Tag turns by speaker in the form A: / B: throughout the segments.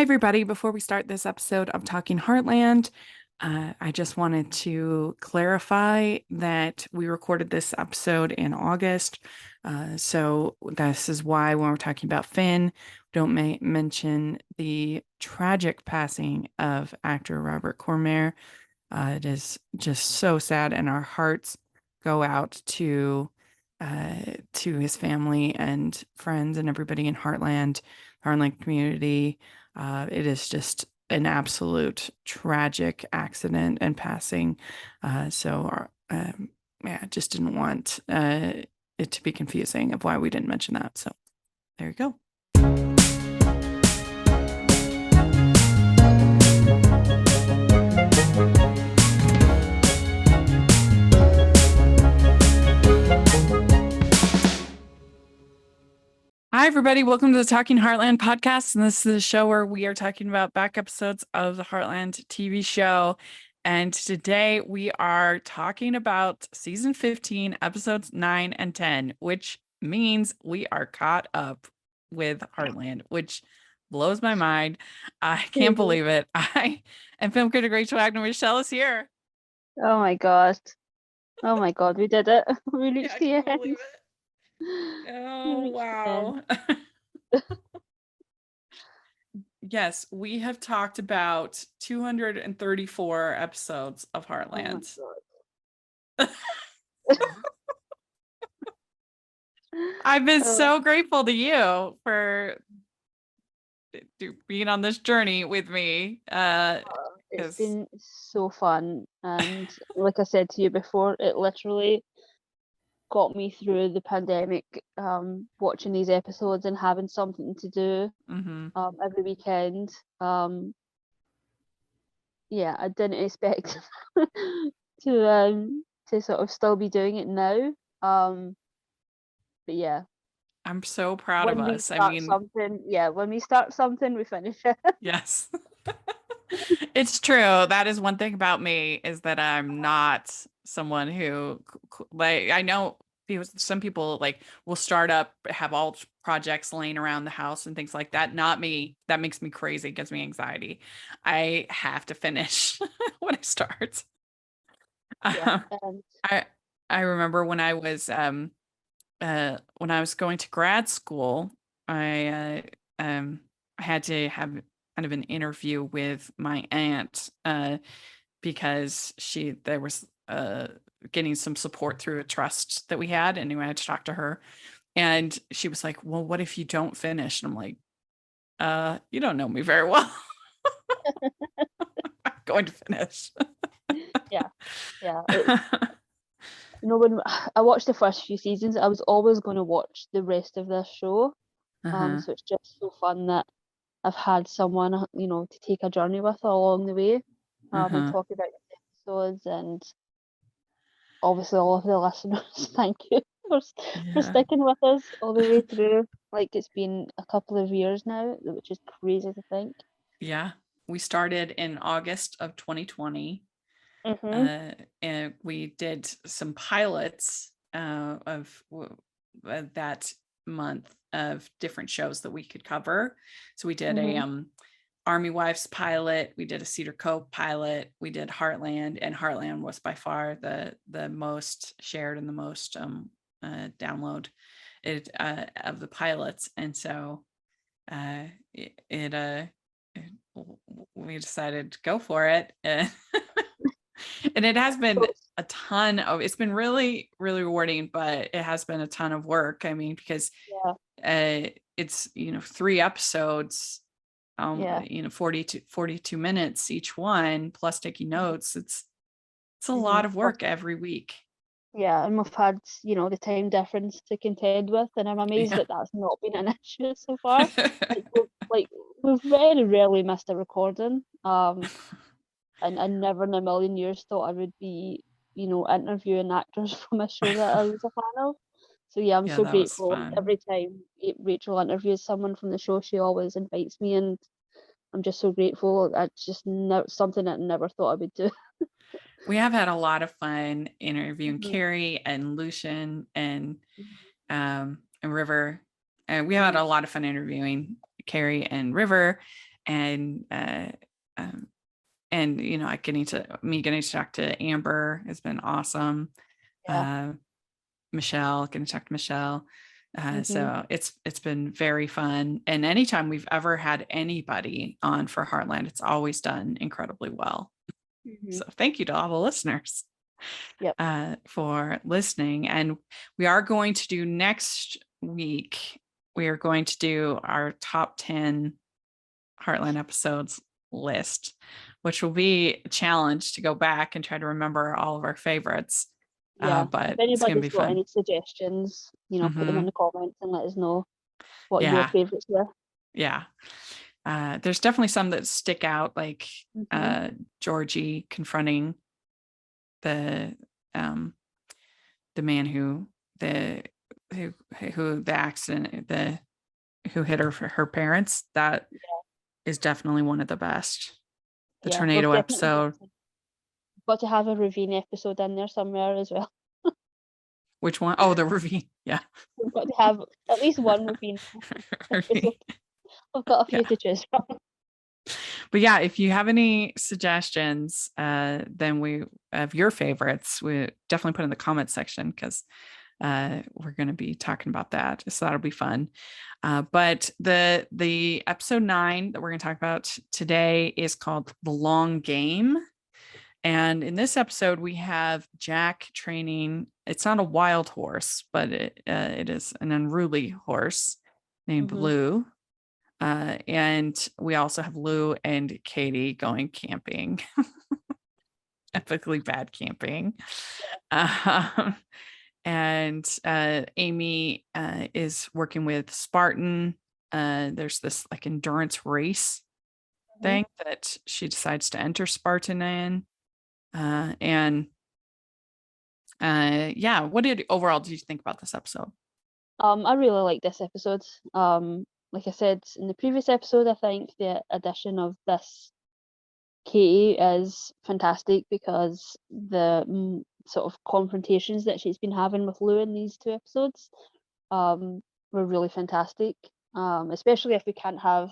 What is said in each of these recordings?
A: Hi, everybody. Before we start this episode of Talking Heartland, I just wanted to clarify that we recorded this episode in August. So this is why when we're talking about Finn, we don't mention the tragic passing of actor Robert Cormier. It is just so sad, and our hearts go out to his family and friends and everybody in Heartland community. It is just an absolute tragic accident and passing. Yeah, just didn't want it to be confusing of why we didn't mention that. So there you go. Hi, everybody. Welcome to the Talking Heartland podcast. And this is the show where we are talking about back episodes of the Heartland TV show. And today we are talking about season 15, episodes 9 and 10, which means we are caught up with Heartland, which blows my mind. I can't believe it. I and film critic Rachel Wagner Michelle is here.
B: Oh my God. Oh my God, we did it. We reached the
A: I can't
B: end.
A: believe it. Oh, wow. Yes, we have talked about 234 episodes of Heartland.
B: Oh
A: I've been so grateful to you for being on this journey with me.
B: It's been so fun. And like I said to you before, it literally got me through the pandemic, watching these episodes and having something to do every weekend. Yeah, I didn't expect to sort of still be doing it now. But yeah.
A: I'm so proud of us.
B: When we start something, we finish it.
A: Yes. It's true. That is one thing about me, is that I'm not someone who, like, I know some people like will start up, have all projects laying around the house and things like that. Not me. That makes me crazy, gives me anxiety. I have to finish when I start.
B: Yeah.
A: I remember when I was going to grad school, I had to have kind of an interview with my aunt because there was getting some support through a trust that we had, and I had to talk to her. And she was like, "Well, what if you don't finish?" And I'm like, "You don't know me very well." I'm going to finish.
B: Yeah. When I watched the first few seasons, I was always going to watch the rest of this show. So it's just so fun that I've had someone, to take a journey with along the way, and talk about the episodes, and obviously all of the listeners. Thank you for sticking with us all the way through. Like, it's been a couple of years now, which is crazy to think.
A: Yeah. We started in August of 2020. And we did some pilots of that month of different shows that we could cover. So we did a Army Wives pilot, we did a Cedar Cove pilot, we did Heartland, and Heartland was by far the most shared and the most download of the pilots. And so we decided to go for it. And it has been it's been really, really rewarding, but it has been a ton of work. I mean, because it's, 3 episodes, 42 minutes each one, plus taking notes. It's a lot of work every week.
B: Yeah, and we've had, the time difference to contend with, and I'm amazed that that's not been an issue so far. We've very rarely missed a recording. And I never in a million years thought I would be, interviewing actors from a show that I was a fan of. So yeah, I'm so grateful. Every time Rachel interviews someone from the show, she always invites me, and I'm just so grateful. It's just something I never thought I would do.
A: We have had a lot of fun interviewing Carrie and Lucian and River. And we had a lot of fun interviewing Carrie and River. and getting to talk to Amber has been awesome.
B: Yeah.
A: Michelle, getting to talk to Michelle.
B: Mm-hmm.
A: So it's been very fun. And anytime we've ever had anybody on for Heartland, it's always done incredibly well.
B: Mm-hmm.
A: So thank you to all the listeners
B: Yep.
A: for listening. And we are going to do next week, we are going to do our top 10 Heartland episodes list, which will be a challenge to go back and try to remember all of our favorites.
B: Yeah.
A: But
B: If
A: it's going to be
B: anybody's got
A: fun.
B: any suggestions, put them in the comments and let us know what your
A: Yeah.
B: favorites were.
A: Yeah. There's definitely some that stick out, like
B: Mm-hmm.
A: Georgie confronting the man who the accident, who hit her parents. That is definitely one of the best. The
B: Yeah, we've
A: tornado
B: definitely
A: episode.
B: got to have a ravine episode in there somewhere as well.
A: Which one? Oh, the ravine. Yeah.
B: We've got to have at least one ravine episode. I've got a few to choose from.
A: But yeah, if you have any suggestions, then we have your favorites, we definitely put in the comment section, because we're going to be talking about that. So that'll be fun. But the episode 9 that we're going to talk about today is called The Long Game. And in this episode, we have Jack training. It's not a wild horse, but it is an unruly horse named Blue. And we also have Lou and Katie going camping. Epically bad camping. And Amy is working with Spartan. There's this like endurance race thing that she decides to enter Spartan in. What did you think about this episode?
B: I really like this episode. Like I said in the previous episode, I think the addition of this Katie is fantastic because the sort of confrontations that she's been having with Lou in these 2 episodes were really fantastic. Especially if we can't have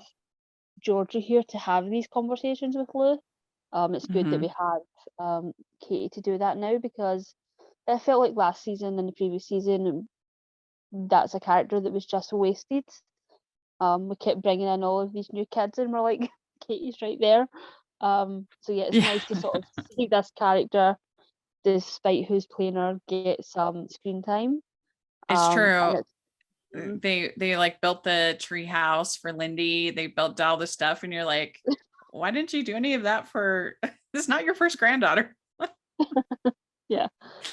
B: Georgie here to have these conversations with Lou. It's good that we have Katie to do that now, because I felt like last season and the previous season, that's a character that was just wasted. We kept bringing in all of these new kids and we're like, Katie's right there. So yeah, it's nice to sort of see this character, despite who's playing her, get some screen time.
A: It's true.
B: And
A: They like built the tree house for Lindy. They built all this stuff, and you're like, why didn't you do any of that for? This is not your first granddaughter.
B: yeah.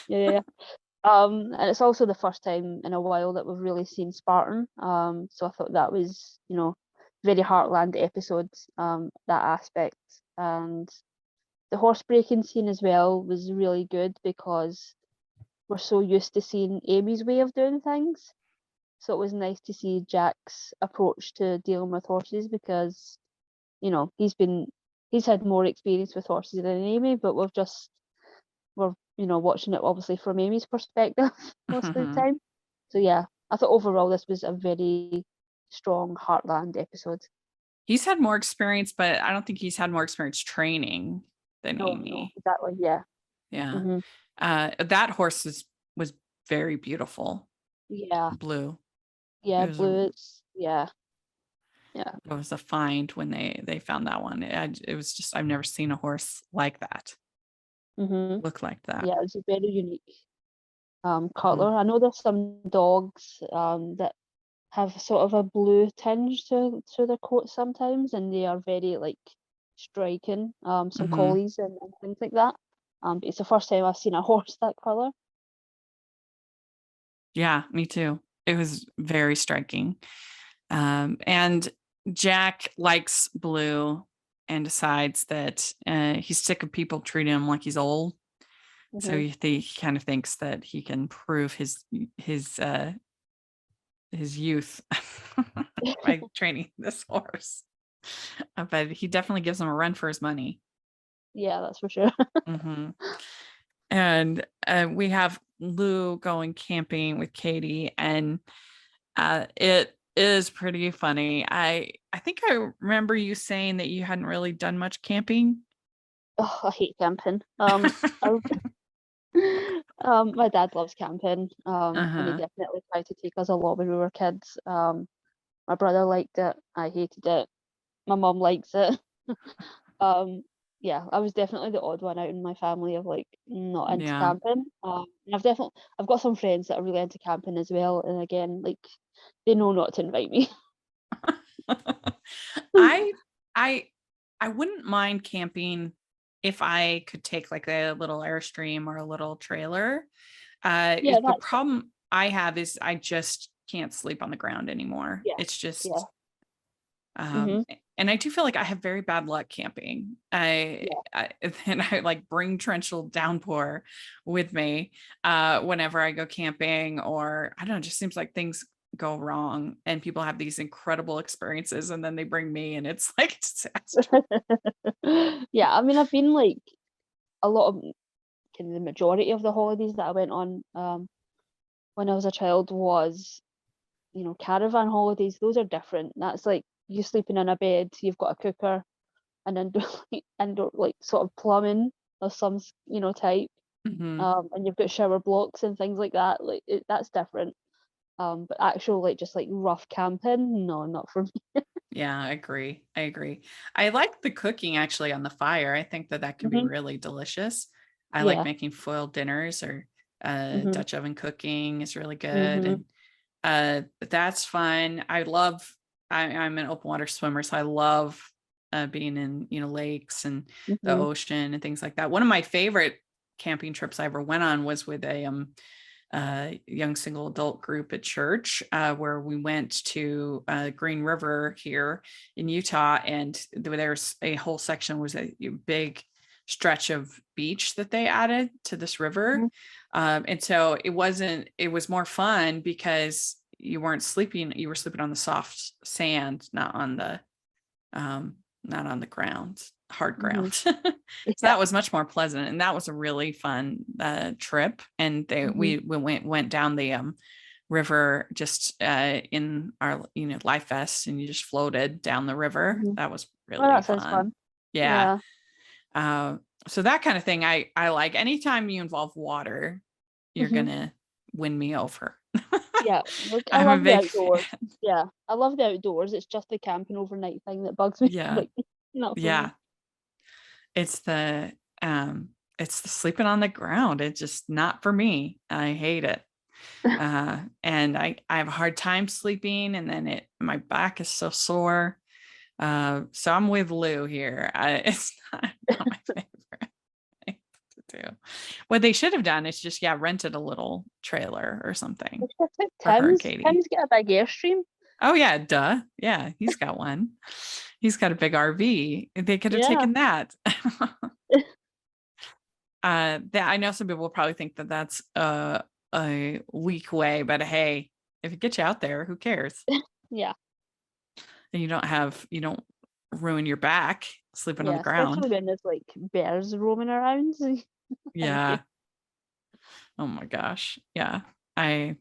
B: And it's also the first time in a while that we've really seen Spartan. So I thought that was, very Heartland episode, that aspect. And the horse breaking scene as well was really good because we're so used to seeing Amy's way of doing things. So it was nice to see Jack's approach to dealing with horses, because, he's had more experience with horses than Amy, but we're watching it obviously from Amy's perspective most of the time. So yeah, I thought overall this was a very strong Heartland episode.
A: He's had more experience, but I don't think he's had more experience training than Amy.
B: No, exactly. Yeah.
A: That horse was very beautiful.
B: Yeah.
A: Blue.
B: Yeah, Blue. Yeah.
A: It was a find when they found that one. It was just, I've never seen a horse like that. Look like that.
B: Yeah, it's a very unique color. I know there's some dogs that have sort of a blue tinge to their coat sometimes, and they are very like striking. Some collies and things like that. But it's the first time I've seen a horse that color.
A: Yeah, me too. It was very striking. And Jack likes Blue and decides that he's sick of people treating him like he's old. So he kind of thinks that he can prove his youth by training this horse. But he definitely gives him a run for his money.
B: Yeah, that's for sure.
A: And we have Lou going camping with Katie, and is pretty funny. I think I remember you saying that you hadn't really done much camping.
B: Oh, I hate camping. I, my dad loves camping. And he
A: Uh-huh.
B: definitely tried to take us a lot when we were kids. My brother liked it. I hated it. My mom likes it. Um, yeah, I was definitely the odd one out in my family of like not into
A: Yeah.
B: camping. And I've got some friends that are really into camping as well. And again, like they know not to invite me.
A: I I I wouldn't mind camping if I could take like a little Airstream or a little trailer.
B: Yeah,
A: The
B: that's
A: problem I have is I just can't sleep on the ground anymore.
B: yeah,
A: It's
B: yeah,
A: just
B: hmm
A: and I do feel like I have very bad luck camping.
B: yeah.
A: I and I like bring torrential downpour with me whenever I go camping, or I don't know, it just seems like things go wrong and people have these incredible experiences and then they bring me and it's like a disaster.
B: Yeah, I mean, I've been like a lot of kind of the majority of the holidays that I went on when I was a child was, caravan holidays. Those are different. That's like you sleeping in a bed, you've got a cooker, and indoor, indoor like sort of plumbing of some type,
A: Hmm.
B: and you've got shower blocks and things like that. Like that's different. But actual like just like rough camping, no, not for me.
A: Yeah, I agree. I agree. I like the cooking actually on the fire. I think that that can be
B: Hmm.
A: really delicious. I like
B: Yeah.
A: making foiled dinners, or
B: Hmm.
A: Dutch oven cooking is really good.
B: Hmm.
A: And that's fun. I'm an open water swimmer, so I love being in, lakes and the
B: Hmm.
A: ocean and things like that. One of my favorite camping trips I ever went on was with a young single adult group at church, where we went to Green River here in Utah, and there's a whole section was a big stretch of beach that they added to this river.
B: Hmm.
A: And so it was more fun because you were sleeping on the soft sand, not on the ground, hard
B: Hmm.
A: ground. So
B: Yeah.
A: that was much more pleasant, and that was a really fun trip. And
B: Hmm.
A: we went down the river just in our life vests, and you just floated down the river.
B: Hmm.
A: That was
B: Oh,
A: really
B: that sounds
A: fun.
B: fun.
A: Yeah.
B: Yeah.
A: Uh, so that kind of thing I like. Anytime you involve water, you're
B: Hmm.
A: gonna win me over.
B: Yeah. Look, I
A: I'm a
B: love the
A: big
B: outdoors.
A: fan.
B: Yeah, I love the outdoors. It's just the camping overnight thing that bugs me.
A: Yeah.
B: Like, not for me.
A: Yeah. It's the um it's the sleeping on the ground. It's just not for me. I hate it. And I have a hard time sleeping, and then my back is so sore. So I'm with Lou here. It's not my favorite thing to do. What they should have done is just, yeah, rented a little trailer or something
B: It's just like
A: for her and
B: Tim's.
A: Katie.
B: Tim's got a big Airstream.
A: Oh yeah, duh. Yeah, he's got one. He's got a big RV. They could have
B: Yeah.
A: taken that. That I know some people will probably think that that's a weak way, but hey, if it gets you out there, who cares?
B: Yeah.
A: And you don't ruin your back sleeping on the
B: Yeah.
A: ground.
B: Especially when there's like bears roaming around. Thank you.
A: Yeah. Oh my gosh. Yeah. I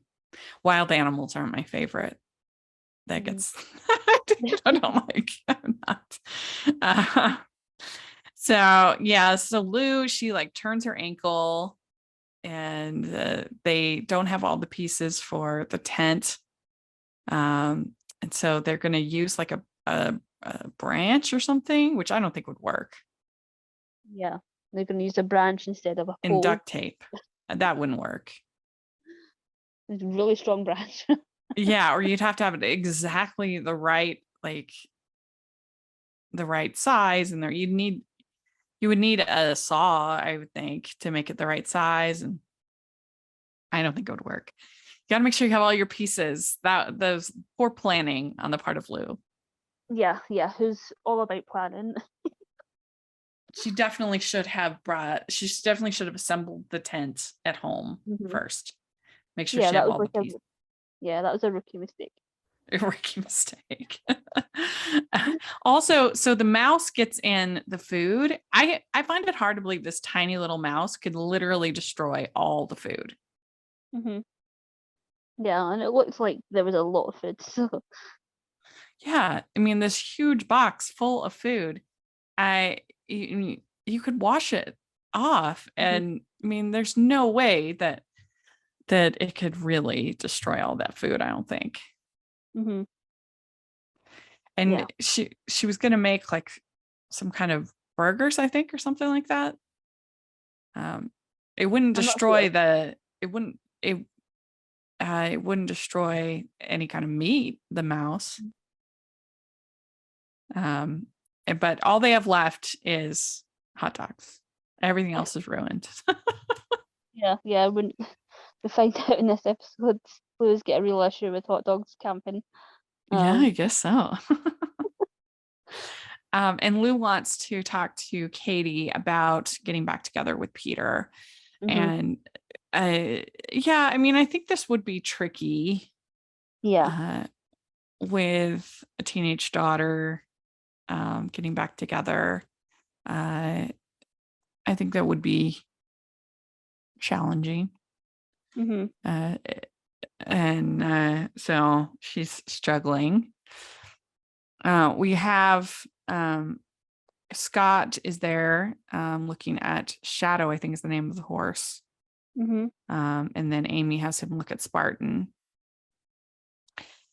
A: Wild animals aren't my favorite. That
B: Hmm.
A: gets I don't like. I'm not. Uh, so yeah, so Lou, she like turns her ankle, and they don't have all the pieces for the tent. And so they're going to use like a branch or something, which I don't think would work,
B: Yeah. They're gonna use a branch instead of a
A: and
B: pole.
A: duct tape. That wouldn't work.
B: It's a really strong branch.
A: Yeah, or you'd have to have it exactly the right size, and you would need a saw, I would think, to make it the right size, and I don't think it would work. You got to make sure you have all your pieces. That those poor planning on the part of Lou.
B: Yeah. Yeah. Who's all about planning.
A: She definitely should have assembled the tent at home
B: Hmm.
A: first. Make sure
B: Yeah.
A: she
B: That
A: had
B: was
A: all the
B: like a
A: pieces.
B: yeah. That was a rookie mistake.
A: A rookie mistake. Also, so the mouse gets in the food. I find it hard to believe this tiny little mouse could literally destroy all the food.
B: Hmm. Yeah, and it looked like there was a lot of food. So
A: Yeah, I mean, this huge box full of food. You could wash it off,
B: mhm,
A: and I mean, there's no way that it could really destroy all that food, I don't think.
B: mhm,
A: And
B: yeah,
A: she was gonna make like some kind of burgers, I think, or something like that. Um, it wouldn't
B: I'm not sure.
A: destroy the it wouldn't destroy any kind of meat, the mouse. Um, but all they have left is hot dogs. Everything else is ruined.
B: Yeah, yeah. When we find out in this episode, Blue's get a real issue with hot dogs camping.
A: Yeah, I
B: Um,
A: guess so. And Lou wants to talk to Katie about getting back together with Peter.
B: mhm,
A: And yeah, I mean, I think this would be tricky
B: yeah,
A: uh, with a teenage daughter getting back together. Uh, I think that would be challenging.
B: mhm,
A: Uh, and so she's struggling. We have Scott is there looking at Shadow, I think is the name of the horse.
B: mhm,
A: And then Amy has him look at Spartan.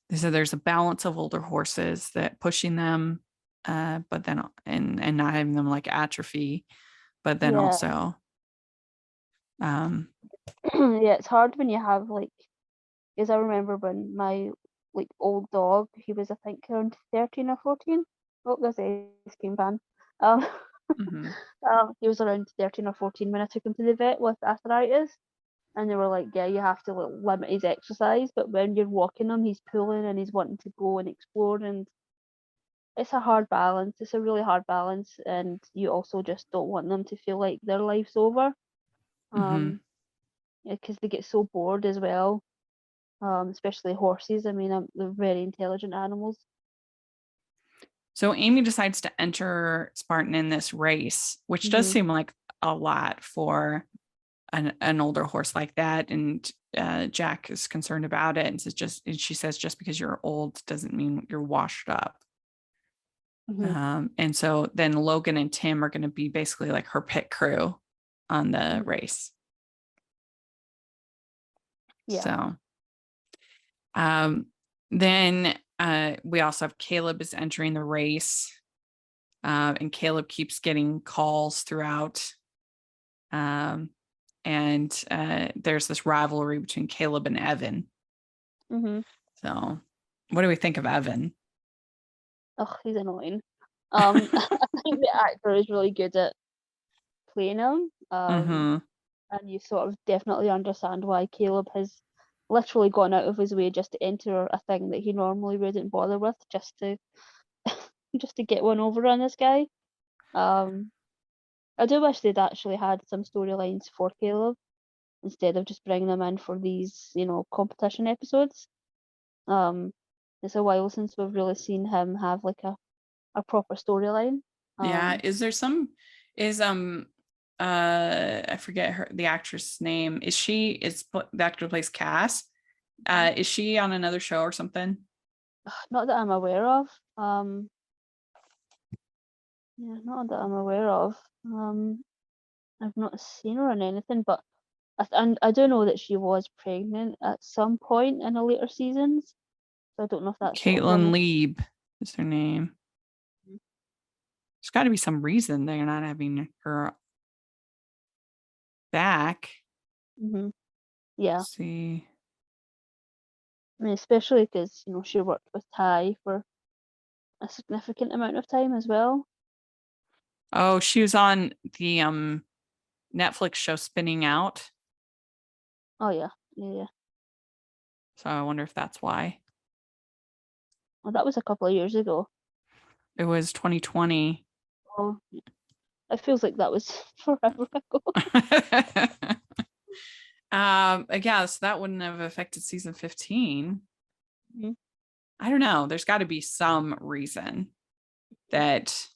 A: They said there's a balance of older horses that pushing them, but then and not having them like atrophy, but then
B: yeah,
A: also um,
B: yeah. It's hard when you have like, because I remember when my like old dog, he was I think around 13 or 14. Oh, there's a ice cream van. Um,
A: mhm,
B: he was around 13 or 14 when I took him to the vet with arthritis. And they were like, yeah, you have to like, limit his exercise, but when you're walking him, he's pulling and he's wanting to go and explore, and it's a hard balance. It's a really hard balance, and you also just don't want them to feel like their life's over,
A: mhm.
B: um, because they get so bored as well. Especially horses. I mean, they're very intelligent animals.
A: So Amy decides to enter Spartan in this race, which does
B: Mhm.
A: seem like a lot for an older horse like that. And Jack is concerned about it and she says just because you're old doesn't mean you're washed up.
B: Mhm.
A: And so then Logan and Tim are going to be basically like her pit crew on the
B: Mhm.
A: race.
B: Yeah.
A: So um, then we also have Caleb is entering the race, and Caleb keeps getting calls throughout. Um, and there's this rivalry between Caleb and Evan.
B: Mhm.
A: So, what do we think of Evan?
B: Oh, he's annoying. I think the actor is really good at playing him.
A: Mm-hmm.
B: And you sort of definitely understand why Caleb has literally gone out of his way just to enter a thing that he normally wouldn't bother with, just to just to get one over on this guy. Um, I do wish they'd actually had some storylines for Caleb instead of just bringing him in for these, competition episodes. Um, it's a while since we've really seen him have like a proper storyline.
A: Yeah.
B: Um,
A: Is there some? Is I forget the actress name. The actor who plays Cass? Is she on another show or something?
B: not that I'm aware of. Yeah, not that I'm aware of. I've not seen her on anything, but and I do know that she was pregnant at some point in the later seasons. So I don't know if that's sort of
A: Caitlin
B: been.
A: Lieb is her name. There's got to be some reason they're not having her back.
B: Hmm. Yeah,
A: Let's see.
B: I mean, especially because she worked with Ty for a significant amount of time as well.
A: Oh, she was on the Netflix show Spinning Out.
B: Oh yeah, yeah, yeah.
A: So I wonder if that's why.
B: Well, that was a couple of years ago.
A: It was 2020.
B: Oh, it feels like that was forever ago.
A: Yeah, so that wouldn't have affected season 15.
B: Mhm.
A: I don't know. There's got to be some reason that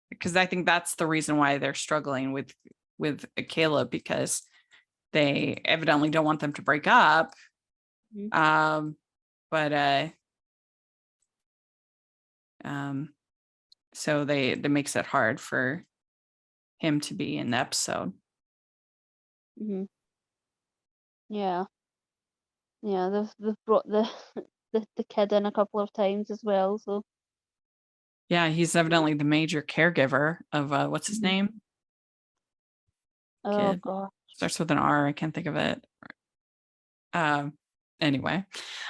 A: because I think that's the reason why they're struggling with Caleb because they evidently don't want them to break up. Um, but so that makes it hard for him to be in the episode.
B: Mm-hmm. Yeah. Yeah, they've brought the the kid in a couple of times as well, so
A: Yeah, he's evidently the major caregiver of what's his name?
B: oh
A: Kid.
B: god.
A: Starts with an R. I can't think of it. Anyway.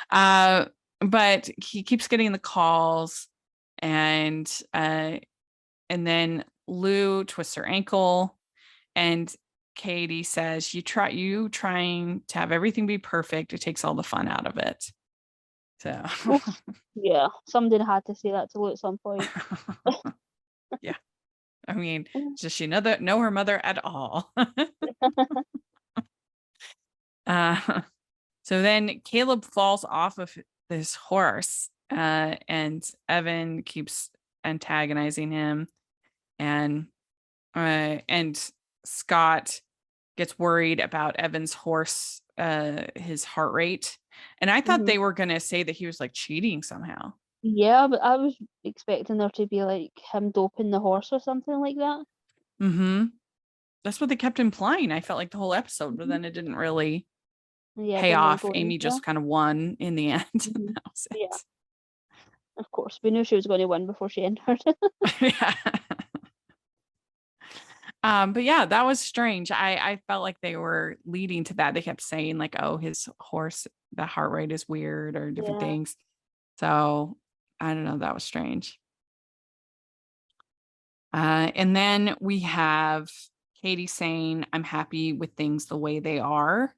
A: But he keeps getting the calls, and then Lou twists her ankle, and Katie says, you trying to have everything be perfect, it takes all the fun out of it. So
B: Oof. Yeah, somebody had to say that to Lou at some point.
A: yeah. I mean, does she know her mother at all? So then Caleb falls off of this horse, and Evan keeps antagonizing him, and Scott gets worried about Evan's horse, his heart rate, and I thought they were gonna say that he was like cheating somehow.
B: Yeah, but I was expecting there to be like him doping the horse or something like that.
A: Mm-hmm. That's what they kept implying. I felt like the whole episode, but then it didn't really
B: Yeah,
A: pay
B: didn't really
A: off.
B: go
A: Amy
B: into
A: just
B: that.
A: kind of won in the end.
B: Mhm.
A: That was
B: Yeah,
A: it.
B: of course. We knew she was going to win before she entered.
A: Yeah. But yeah, that was strange. I felt like they were leading to that. They kept saying like, oh, his horse, the heart rate is weird or different
B: Yeah.
A: things. So I don't know. That was strange. And then we have Katie saying, I'm happy with things the way they are.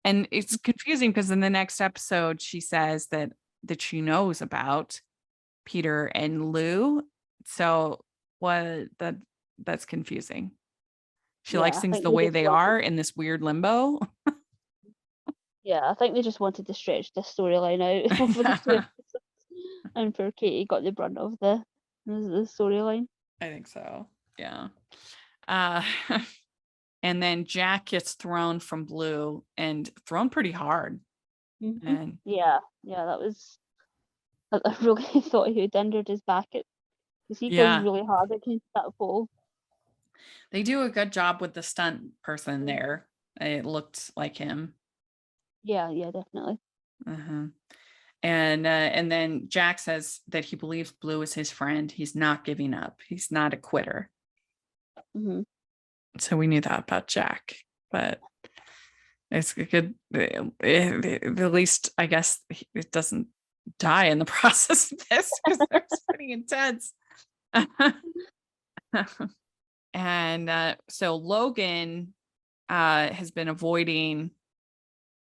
A: And it's confusing because in the next episode, she says that she knows about Peter and Lou. So that's confusing. She
B: Yeah,
A: likes
B: I
A: things
B: think
A: the
B: they
A: way
B: just
A: they
B: wanted
A: are in this weird limbo.
B: yeah, I think they just wanted to stretch the storyline out over the two
A: I
B: episodes. And poor Katie got the brunt of the storyline.
A: think so. Yeah. Uh, and then Jack gets thrown from Blue and thrown pretty hard.
B: Hmm.
A: And
B: Yeah, yeah, that was. I really thought he had injured his back because he goes
A: yeah,
B: really hard against that pole.
A: they do a good job with the stunt person there. It looked like him.
B: Yeah, yeah, definitely.
A: Uh-huh. And then Jack says that he believes Blue is his friend. He's not giving up. He's not a quitter.
B: Hmm.
A: So we knew that about Jack, but it's good. At least I guess it doesn't die in the process of this because it's pretty intense. And so Logan has been avoiding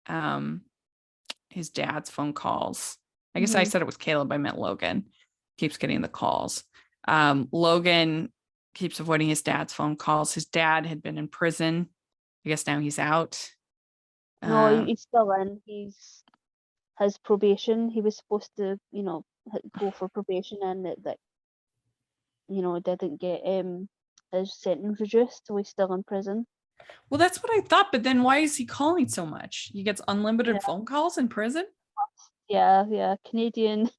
A: um, his dad's phone calls. I guess I
B: Hmm.
A: said it was Caleb. I meant Logan. Keeps getting the calls. Logan keeps avoiding his dad's phone calls. His dad had been in prison. I guess now he's out.
B: No,
A: Uh,
B: he's still in. He's his probation. He was supposed to, go for probation, and that didn't get his sentence reduced, so he's still in prison.
A: well, that's what I thought. But then why is he calling so much? He gets unlimited
B: Yeah,
A: phone calls in prison?
B: yeah, yeah. Canadian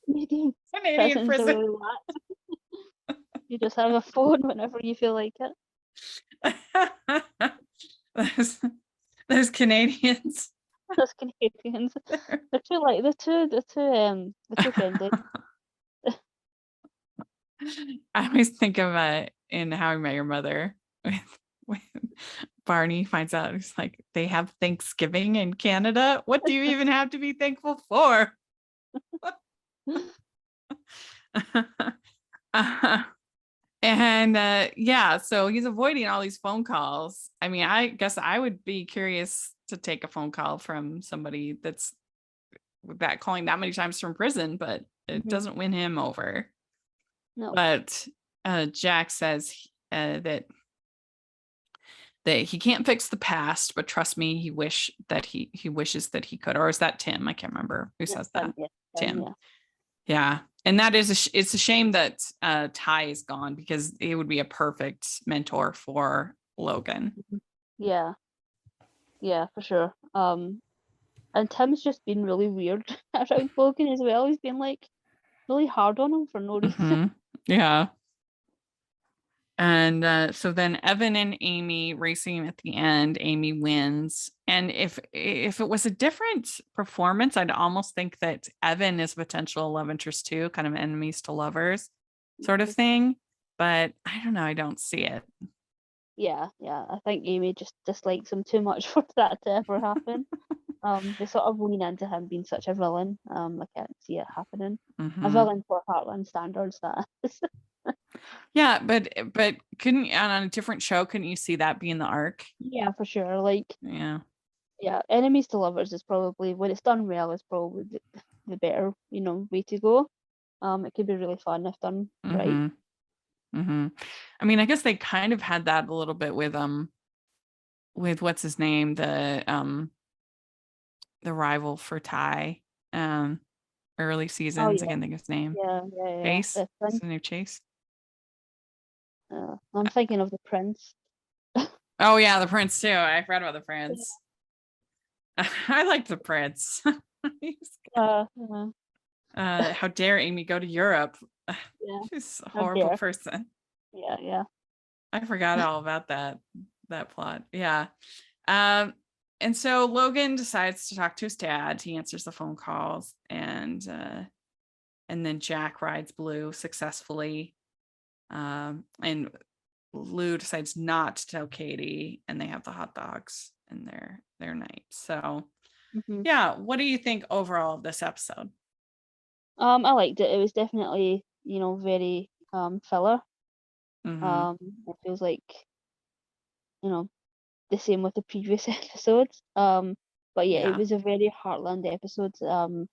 A: Canadian
B: prisons are
A: prison.
B: really lax. You just have a phone whenever you feel like it.
A: those, those Canadians.
B: Those Canadians, they're too like they're too friendly.
A: I always think of in How I Met Your Mother when Barney finds out he's like, they have Thanksgiving in Canada. What do you even have to be thankful for? And yeah, so he's avoiding all these phone calls. I mean, I guess I would be curious to take a phone call from somebody that's that calling that many times from prison, but it
B: Hmm.
A: doesn't win him over.
B: No,
A: But Jack says that he can't fix the past, but trust me, he wishes that he could. Or is that Tim? I can't remember who
B: it's
A: says
B: Tim.
A: that.
B: Yeah, Tim.
A: Tim.
B: Yeah.
A: Yeah. And that is it's a shame that Ty is gone because he would be a perfect mentor for Logan.
B: Mhm. Yeah, yeah, for sure. And Tim's just been really weird around Logan as well. He's been like really hard on him for no reason.
A: Yeah. And so then Evan and Amy racing at the end. Amy wins. And if it was a different performance, I'd almost think that Evan is a potential love interest too, kind of enemies to lovers sort of thing. But I don't know. I don't see it.
B: Yeah. I think Amy just dislikes him too much for that to ever happen. They sort of lean into him being such a villain. I can't see it happening. A villain for Heartland standards, that is.
A: Yeah, but couldn't on a different show, couldn't you see that being the arc?
B: Yeah, for sure. Like,
A: Yeah.
B: yeah, enemies to lovers is probably, when it's done well, is probably the better, way to go. It could be really fun if done right.
A: I mean, I guess they kind of had that a little bit with what's his name, the rival for Ty, early
B: Oh
A: seasons. I
B: yeah,
A: can't think of his name.
B: yeah.
A: Chase.
B: The
A: What's
B: prince.
A: the name? Chase.
B: I'm thinking of the prince.
A: Oh yeah, the prince too. I forgot about the
B: Yeah.
A: prince. I liked the prince.
B: Uh,
A: How dare Amy go to Europe?
B: yeah.
A: She's a
B: How
A: horrible
B: dare.
A: person.
B: Yeah.
A: I forgot all about that plot. Yeah. Um, and so Logan decides to talk to his dad. He answers the phone calls, and then Jack rides Blue successfully. And Lou decides not to tell Katie, and they have the hot dogs in their night. So
B: hmm
A: yeah, what do you think overall of this episode?
B: I liked it. It was definitely, very filler.
A: Mm-hmm.
B: It feels like, you know, the same with the previous episodes. But yeah, it
A: Yeah.
B: was a very Heartland episode. So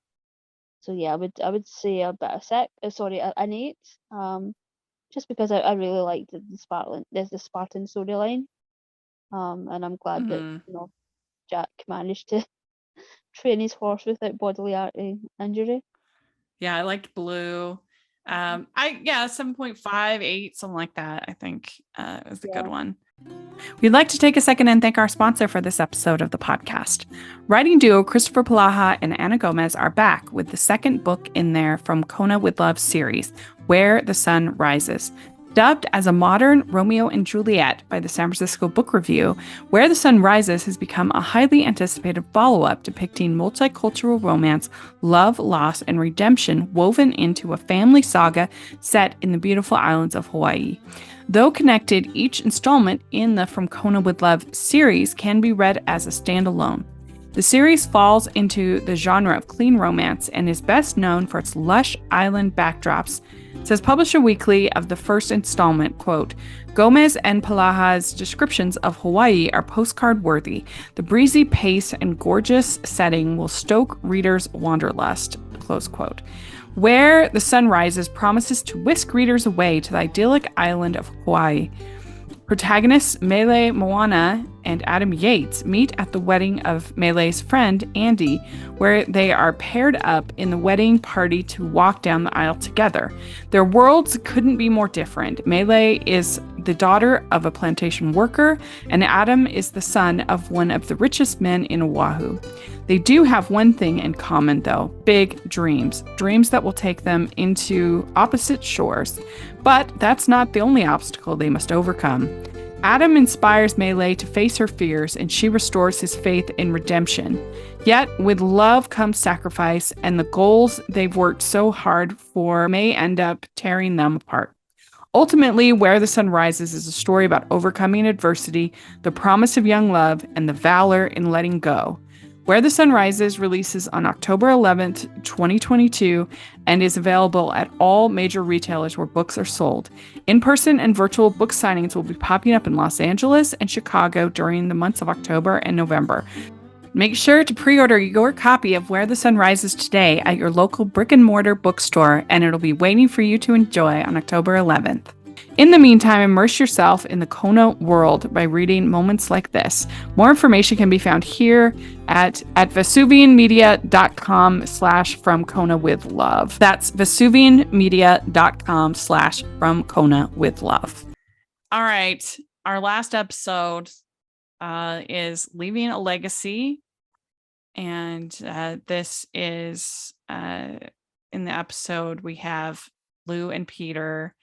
B: yeah, I would say a bit of six. Sorry, an eight. Just because I really liked the Spartan storyline. And I'm glad that
A: Mm-hmm.
B: Jack managed to train his horse without bodily injury.
A: Yeah, I liked Blue. 7.5, 8, something like that. I think it was a good
B: Yeah.
A: one. We'd like to take a second and thank our sponsor for this episode of the podcast. Writing duo Christopher Palaha and Anna Gomez are back with the second book in their From Kona with Love series, Where the Sun Rises. Dubbed as a modern Romeo and Juliet by the San Francisco Book Review, Where the Sun Rises has become a highly anticipated follow-up depicting multicultural romance, love, loss, and redemption woven into a family saga set in the beautiful islands of Hawaii. Though connected, each installment in the From Kona with Love series can be read as a standalone. The series falls into the genre of clean romance and is best known for its lush island backdrops. Says Publisher Weekly of the first installment, quote, Gomez and Palaha's descriptions of Hawaii are postcard worthy. The breezy pace and gorgeous setting will stoke readers' wanderlust, close quote. Where the Sun Rises promises to whisk readers away to the idyllic island of Hawaii. Protagonists Mele Moana and Adam Yates meet at the wedding of Mele's friend, Andy, where they are paired up in the wedding party to walk down the aisle together. Their worlds couldn't be more different. Mele is the daughter of a plantation worker, and Adam is the son of one of the richest men in Oahu. They do have one thing in common, though, big dreams that will take them into opposite shores. But that's not the only obstacle they must overcome. Adam inspires Mele to face her fears, and she restores his faith in redemption. Yet, with love comes sacrifice, and the goals they've worked so hard for may end up tearing them apart. Ultimately, Where the Sun Rises is a story about overcoming adversity, the promise of young love, and the valor in letting go. Where the Sun Rises releases on October 11th, 2022, and is available at all major retailers where books are sold. In-person and virtual book signings will be popping up in Los Angeles and Chicago during the months of October and November. Make sure to pre-order your copy of Where the Sun Rises today at your local brick-and-mortar bookstore, and it'll be waiting for you to enjoy on October 11th. In the meantime, immerse yourself in the Kona world by reading moments like this. More information can be found here at vesuvianmedia.com/from Kona with love. That's vesuvianmedia.com/from Kona with love. All right. Our last episode is Leaving a Legacy. and this is in the episode we have Lou and Peter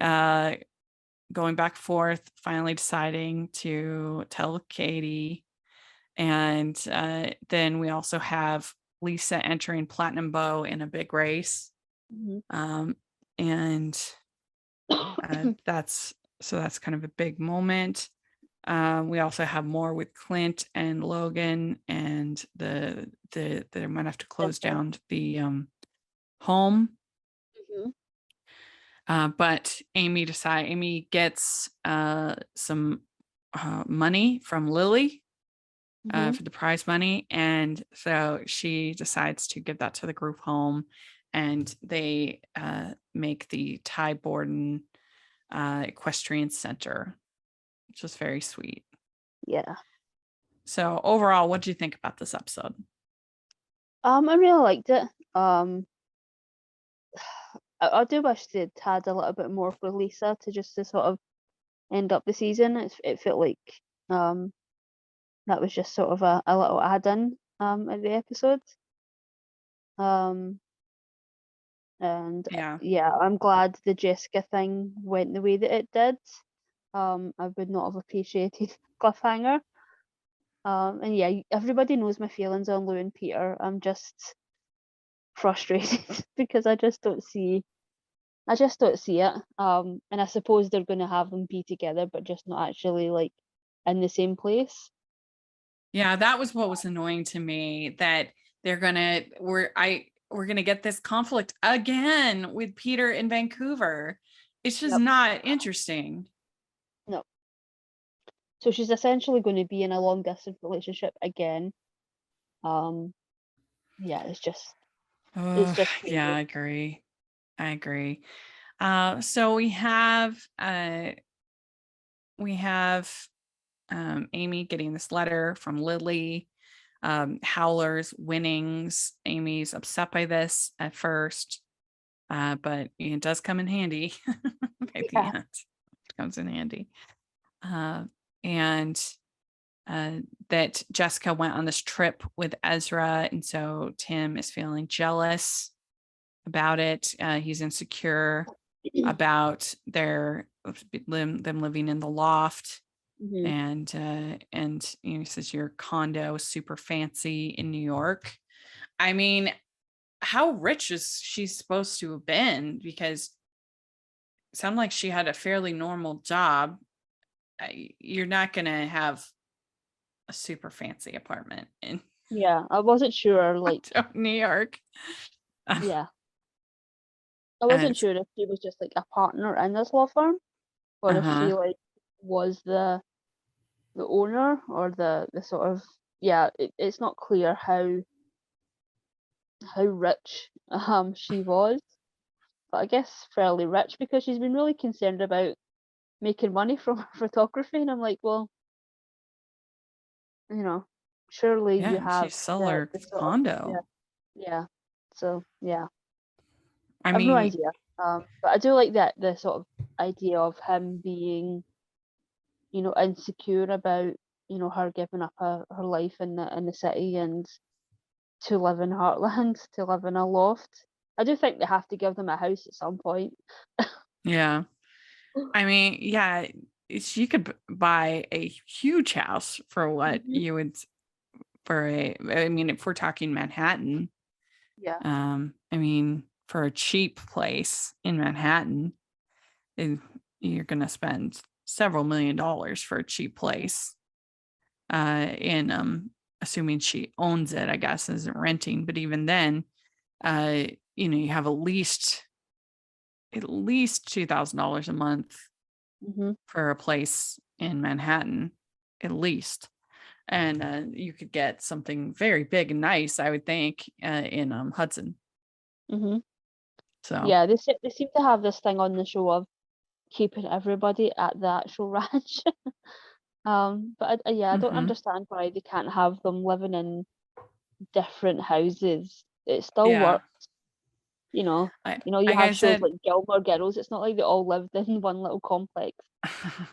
A: going back and forth, finally deciding to tell Katie. And then we also have Lisa entering Platinum Bow in a big race. And that's kind of a big moment. We also have more with Clint and Logan, and they might have to close down the home. But Amy gets some money from Lily for the prize money, and so she decides to give that to the group home, and they make the Ty Borden Equestrian Center, which was very sweet.
B: Yeah.
A: So overall, what do you think about this episode?
B: I really liked it. I do wish they'd had a little bit more for Lisa to sort of end up the season. It felt like that was just sort of a little add-in at the episode. And
A: yeah,
B: I'm glad the Jessica thing went the way that it did. I would not have appreciated cliffhanger. And yeah, everybody knows my feelings on Lou and Peter. I'm just frustrated because I just don't see it. And I suppose they're going to have them be together, but just not actually like in the same place.
A: Yeah, that was what was annoying to me, that we're gonna get this conflict again with Peter in Vancouver. It's just not interesting.
B: No. So she's essentially going to be in a long distance relationship again. Yeah, it's just crazy.
A: Yeah, I agree. So we have Amy getting this letter from Lily. Howler's winnings. Amy's upset by this at first, but it does come in handy by the end. It comes in handy. And that Jessica went on this trip with Ezra, and so Tim is feeling jealous about it. He's insecure about them living in the loft. And he says your condo is super fancy in New York. I mean, how rich is she supposed to have been? Because it sounded like she had a fairly normal job. You're not gonna have a super fancy apartment in
B: I wasn't sure, like
A: New York.
B: I wasn't sure if she was just like a partner in this law firm, or if she like was the owner, or the sort of it's not clear how rich she was, but I guess fairly rich, because she's been really concerned about making money from her photography, and I'm like, well, surely you have
A: She sell
B: the
A: her
B: sort of
A: condo.
B: So
A: I
B: I've
A: mean,
B: no idea. But I do like that the sort of idea of him being, insecure about, her giving up her life in the city and to live in Heartland, to live in a loft. I do think they have to give them a house at some point.
A: yeah. I mean, yeah, she could buy a huge house for what you would I mean, if we're talking Manhattan. I mean, for a cheap place in Manhattan, you're going to spend several $1,000,000 for a cheap place. And assuming she owns it, I guess, isn't renting. But even then, you have at least $2,000 a month for a place in Manhattan, at least. And you could get something very big and nice, I would think, in Hudson. So
B: Yeah, they seem to have this thing on the show of keeping everybody at the actual ranch. But I don't understand why they can't have them living in different houses. It still works. You
A: Like I
B: have shows
A: said,
B: like Gilmore Girls. It's not like they all lived in one little complex.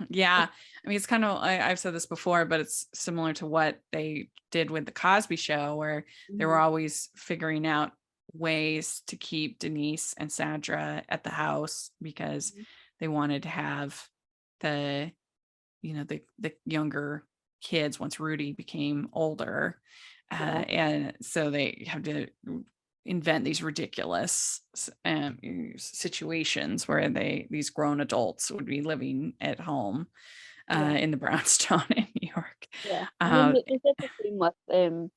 A: yeah. I mean, it's kind of, I've said this before, but it's similar to what they did with the Cosby Show, where they were
B: Mhm.
A: always figuring out ways to keep Denise and Sandra at the house because
B: Mhm.
A: they wanted to have the, the younger kids once Rudy became older.
B: Yeah,
A: And so they have to invent these ridiculous situations where these grown adults would be living at home
B: yeah,
A: in the brownstone in New York.
B: yeah. I mean,
A: Uh,
B: they did the same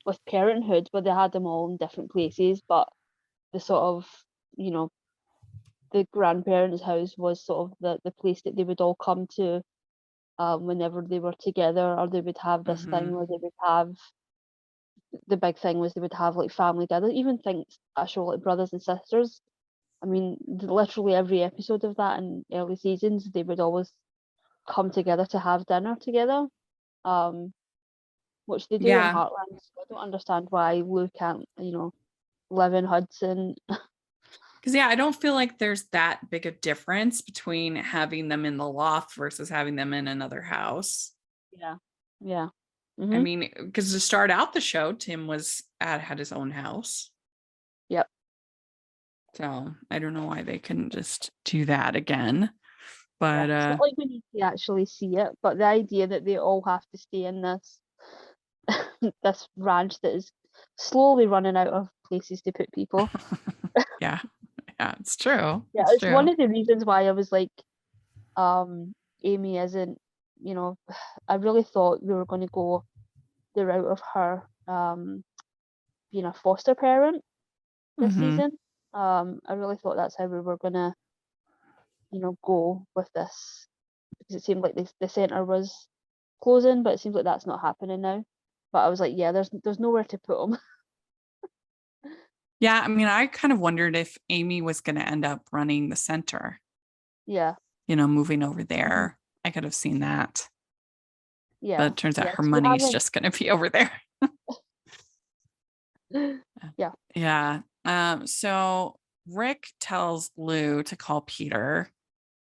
B: with Parenthood, where they had them all in different places, but the sort of, you know, the grandparents' house was sort of the place that they would all come to whenever they were together, or they would have this thing
A: mhm.
B: where they would have the big thing was they would have like family gather, even things actual like brothers and sisters. I mean, literally every episode of that in early seasons, they would always come together to have dinner together, um, which they do in
A: Yeah,
B: Heartland. So I don't understand why Lou can't, live in Hudson.
A: because I don't feel like there's that big a difference between having them in the loft versus having them in another house.
B: Yeah, yeah.
A: I
B: Mhm.
A: mean, because to start out the show, Tim had his own house.
B: Yep.
A: So I don't know why they couldn't just do that again.
B: Yeah.
A: But
B: It's not like we need to actually see it, but the idea that they all have to stay in this this ranch that is slowly running out of places to put people.
A: yeah, yeah, it's true.
B: Yeah,
A: It's
B: it's one
A: true.
B: of the reasons why I was like, um, Amy isn't, you know, I really thought we were going to go the route of her being a foster parent this
A: Hmm.
B: season. I really thought that's how we were gonna, go with this because it seemed like the center was closing, but it seems like that's not happening now. But I was like, yeah, there's nowhere to put them.
A: Yeah, I mean, I kind of wondered if Amy was going to end up running the center,
B: Yeah.
A: moving over
B: Mhm.
A: there. I could have seen that, but
B: Yeah.
A: it turns out
B: Yeah.
A: her
B: 'Cause we
A: money's
B: haven't.
A: just going to be over there.
B: Yeah.
A: Yeah. So Rick tells Lou to call Peter,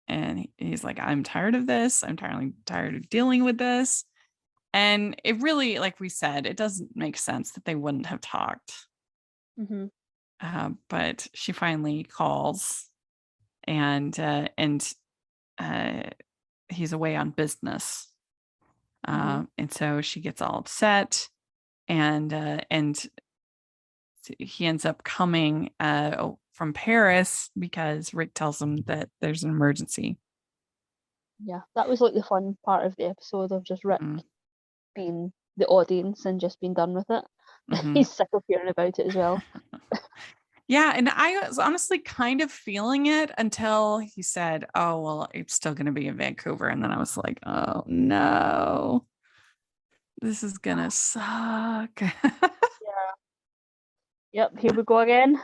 A: and he's like, I'm tired of this. I'm tired of dealing with this. And it really, like we said, it doesn't make sense that they wouldn't have talked.
B: Mhm.
A: But she finally calls, and uh, he's away on business,
B: Mhm.
A: and so she gets all upset, and he ends up coming from Paris because Rick tells him that there's an emergency.
B: Yeah. That was like the fun part of the episode of just Rick
A: Mm-hmm.
B: being the audience and just being done with it.
A: Mm-hmm.
B: He's sick of hearing about it as well.
A: Yeah, and I was honestly kind of feeling it until he said, "Oh, well, it's still going to be in Vancouver." And then I was like, "Oh no. This is going to suck."
B: Yeah. Yep. Here we go again.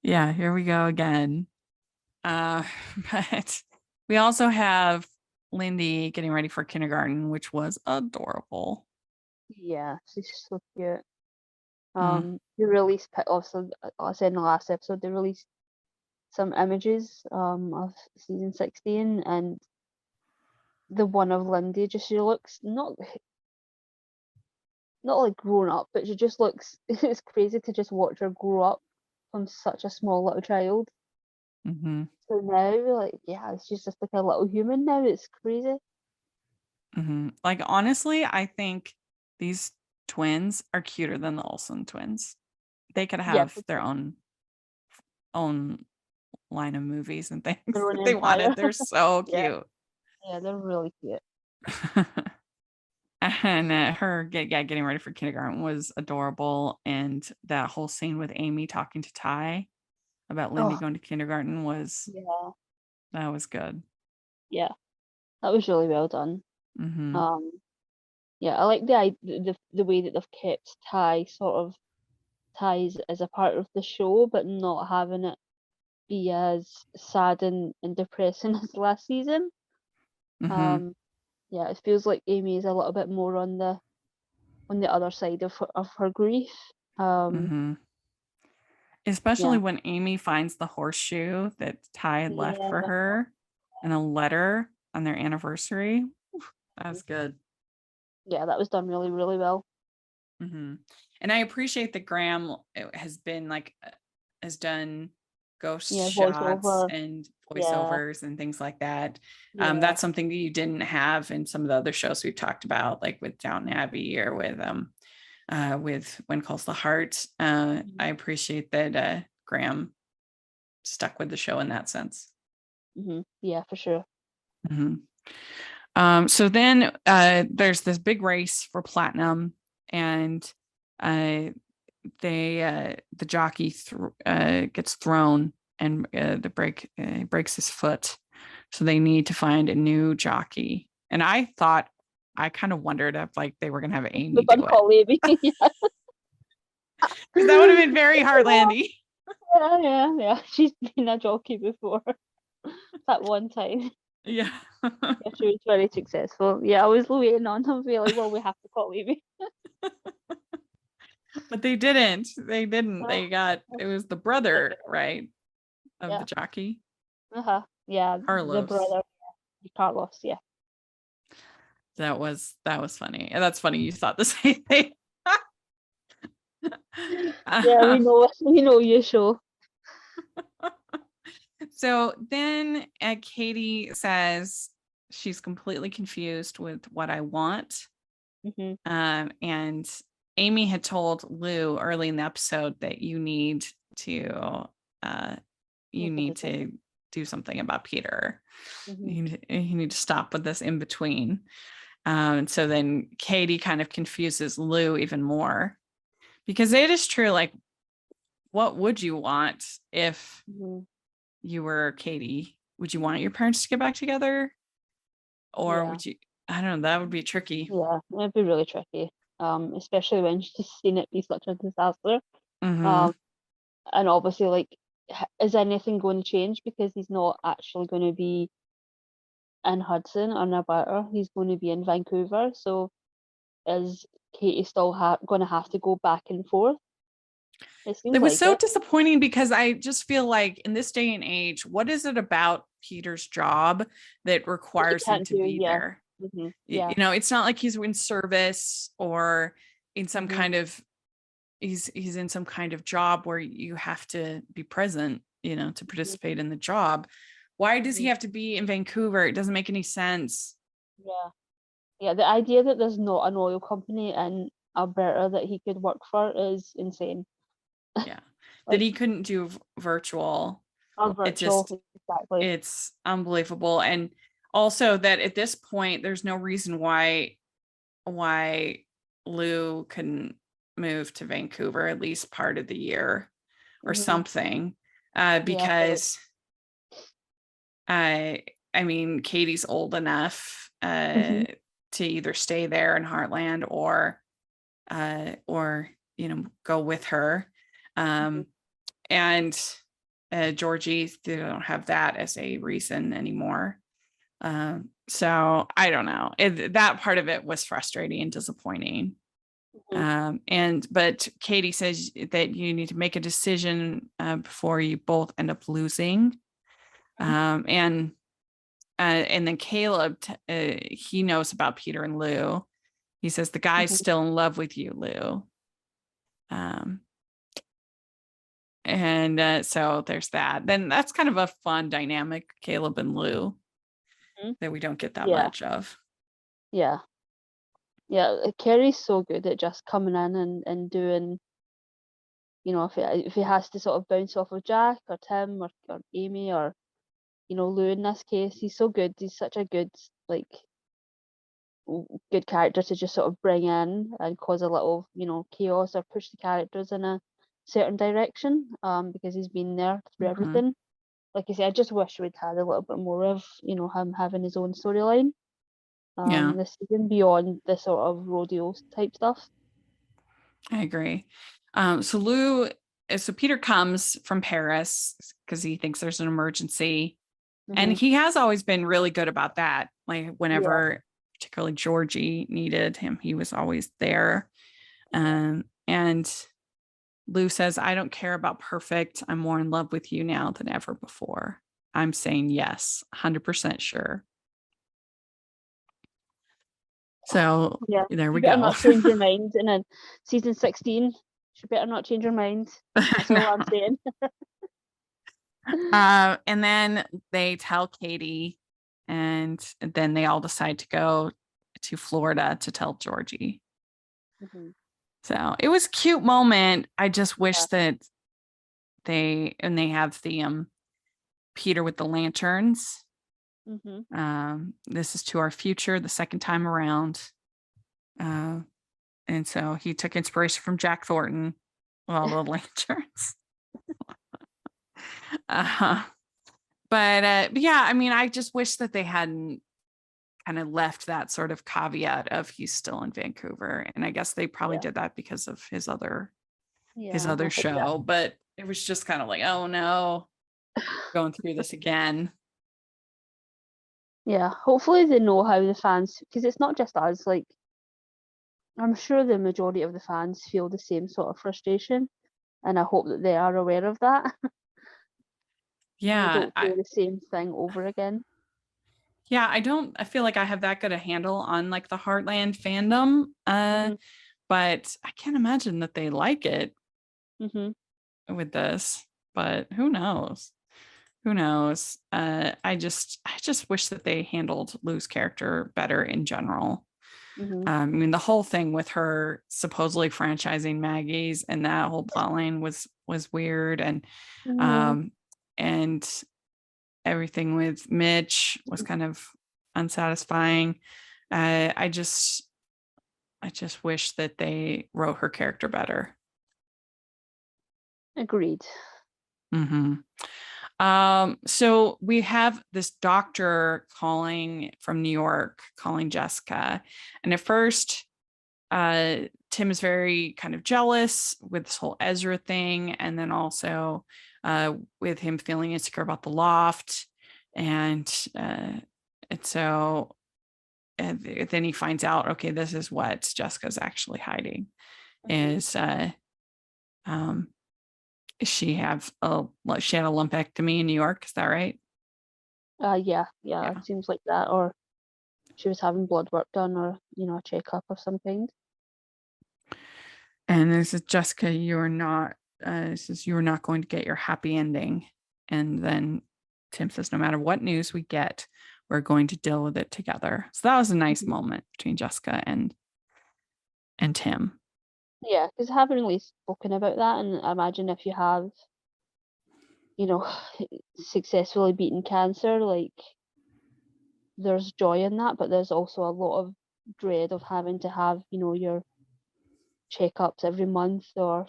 A: Yeah, here we go again. Uh but we also have Lindy getting ready for kindergarten, which was adorable.
B: Yeah. She's so cute.
A: Mm,
B: They released also, I said in the last episode, they released some images of season 16, and the one of Lindy, just she looks not like grown up, but she just looks it's crazy to just watch her grow up from such a small little child.
A: hmm
B: So now, like, yeah, she's just like a little human now. It's crazy.
A: Like honestly, I think these twins are cuter than the Olsen twins. They could
B: Yeah,
A: have their own line of movies and things
B: their own
A: if they
B: empire.
A: wanted. They're so
B: Yeah,
A: cute.
B: yeah, they're really cute.
A: And her getting ready for kindergarten was adorable. And that whole scene with Amy talking to Ty about Lindy
B: Oh,
A: going to kindergarten was
B: yeah,
A: that was good.
B: yeah, that was really well done.
A: Hmm.
B: Um, yeah, I like the way that they've kept Ties as a part of the show, but not having it be as sad and depressing as last season.
A: Hmm.
B: Um, yeah, it feels like Amy is a little bit more on the other side of her grief. Um,
A: Hmm. Especially
B: Yeah.
A: when Amy finds the horseshoe that Ty had left for
B: Yeah.
A: her and a letter on their anniversary. That was good.
B: Yeah, that was done really, really well.
A: Mm-hmm. And I appreciate that Graham has been like, has done ghost
B: Yeah,
A: shots
B: voiceover.
A: and
B: Yeah.
A: voiceovers and things like that.
B: Yeah.
A: That's something that you didn't have in some of the other shows we've talked about, like with Downton Abbey or with When Calls the Heart. I appreciate that Graham stuck with the show in that sense.
B: Mm-hmm. Yeah, for sure.
A: Mm-hmm. So then there's this big race for platinum, and uh, the jockey gets thrown, and breaks his foot. So they need to find a new jockey. And I kind of wondered if like they were gonna have
B: The
A: Amy
B: fun
A: do it,
B: call, maybe. Yeah.
A: because that would have been very Heartlandy.
B: Yeah, yeah, yeah. She's been a jockey before. That one time.
A: Yeah.
B: Yeah, she was very successful. Yeah, I was waiting on him to be like, well, we have to call Amy.
A: But they didn't. They didn't. It was the brother, right, of the
B: Yeah.
A: jockey,
B: Uh-huh. Yeah, the
A: Carlos.
B: brother, Carlos, yeah.
A: That was funny. And that's funny. You thought the same thing.
B: Yeah,
A: Uh,
B: we know you show.
A: so then Katie says she's completely confused with what I want.
B: Mm-hmm.
A: And Amy had told Lou early in the episode that to uh, you
B: Make a
A: need to
B: decision.
A: do something about Peter.
B: Mm-hmm.
A: You need to stop with this in between. And so then Katie kind of confuses Lou even more, because it is true. Like, what would you want if
B: Mm-hmm.
A: you were Katie? Would you want your parents to get back together? Or
B: Yeah.
A: would you? I don't know. That would be tricky.
B: Yeah, it'd be really tricky. Especially when she's seen it be such a disaster.
A: Mm-hmm.
B: Um, and obviously, like, is anything going to change because he's not actually going to be in Hudson or Alberta? He's going to be in Vancouver. So is Katie still going to have to go back and forth? It
A: It
B: seems
A: was
B: like
A: so
B: it.
A: disappointing, because I just feel like in this day and age, what is it about Peter's job that
B: That he
A: requires him
B: can't
A: to
B: do,
A: be
B: yeah.
A: there?
B: Yeah.
A: It's not like he's in service or in some
B: hmm
A: kind of he's in some kind of job where you have to be present, to
B: hmm
A: participate in the job. Why does he
B: hmm
A: have to be in Vancouver? It doesn't make any sense.
B: Yeah. Yeah. The idea that there's not an oil company in Alberta that he could work for is insane.
A: Yeah. That
B: Like,
A: he couldn't do virtual.
B: or
A: It
B: virtual,
A: just
B: exactly.
A: it's unbelievable. And also that at this point there's no reason why Lou couldn't move to Vancouver at least part of the year or
B: hmm
A: something.
B: Yeah. For like,
A: Because I mean, Katie's old enough
B: hmm
A: to either stay there in Heartland or go with her.
B: hmm
A: Um, and Georgie, they don't have that as a reason anymore. So I don't know. That part of it was frustrating and disappointing.
B: hmm
A: But Katie says that you need to make a decision before you both end up losing. And then Caleb, he knows about Peter and Lou. He says the guy's
B: hmm
A: still in love with you, Lou. Um, and so there's that. Then that's kind of a fun dynamic, Caleb and Lou,
B: hmm
A: that we don't get that
B: Yeah.
A: much of.
B: Yeah. Yeah. Kerry's so good at just coming in and doing, if he has to sort of bounce off of Jack or Tim or Amy or, Lou in this case, he's so good. He's such a good, like, good character to just sort of bring in and cause a little, chaos or push the characters in a certain direction, because he's been there through
A: Mhm.
B: everything. Like I said, I just wish we'd had a little bit more of, him having his own storyline,
A: Yeah,
B: this season beyond the sort of rodeo type stuff.
A: I agree. So Peter comes from Paris because he thinks there's an emergency. And
B: hmm
A: he has always been really good about that. Like
B: Yeah.
A: whenever, particularly Georgie needed him, he was always there.
B: Yeah.
A: And Lou says, I don't care about perfect. I'm more in love with you now than ever before. I'm saying yes, 100% sure. So
B: Yeah,
A: there we
B: you better
A: go.
B: not change your mind. And then season 16, she better not change her mind. That's all I'm saying.
A: And then they tell Katie, and then they all decide to go to Florida to tell Georgie.
B: Mhm.
A: So it was a cute moment. I just wish
B: Yeah.
A: that they have the Peter with the lanterns. This is to our future the second time around. And so he took inspiration from Jack Thornton with all the lanterns. But yeah, I mean, I just wish that they hadn't kind of left that sort of caveat of he's still in Vancouver. And I guess they probably
B: Yeah.
A: did that because of his other
B: Yeah, I think
A: show, but it was just kind of like, oh no, going through this again.
B: yeah, hopefully they know how the fans, because it's not just us, like, I'm sure the majority of the fans feel the same sort of frustration, and I hope that they are aware of that, and we
A: Yeah,
B: don't feel the same thing over again.
A: I feel like I have that good a handle on like the Heartland fandom.
B: Mhm.
A: But I can't imagine that they like it
B: Mhm.
A: with this, but who knows? Who knows? I just wish that they handled Lou's character better in general.
B: Mhm.
A: I mean, the whole thing with her supposedly franchising Maggie's and that whole plotline was weird,
B: Mhm.
A: um, and everything with Mitch was kind of unsatisfying. I just wish that they wrote her character better.
B: Agreed.
A: Mm-hmm. So we have this doctor calling from New York, calling Jessica. And at first, Tim is very kind of jealous with this whole Ezra thing, and then also with him feeling insecure about the loft. And so and then he finds out, okay, this is what Jessica's actually hiding
B: Mhm.
A: is um she have a she had a lumpectomy in New York. Is that right?
B: Yeah, yeah,
A: Yeah.
B: it seems like that, or she was having blood work done, or, a checkup of some kind.
A: And this is Jessica, you're not this is you're not going to get your happy ending. And then Tim says, no matter what news we get, we're going to deal with it together. So that was a nice
B: Mhm.
A: moment between Jessica and Tim.
B: Yeah, because I haven't really spoken about that, and I imagine if you have, you know, successfully beaten cancer, like, there's joy in that, but there's also a lot of dread of having to have, your checkups every month, or,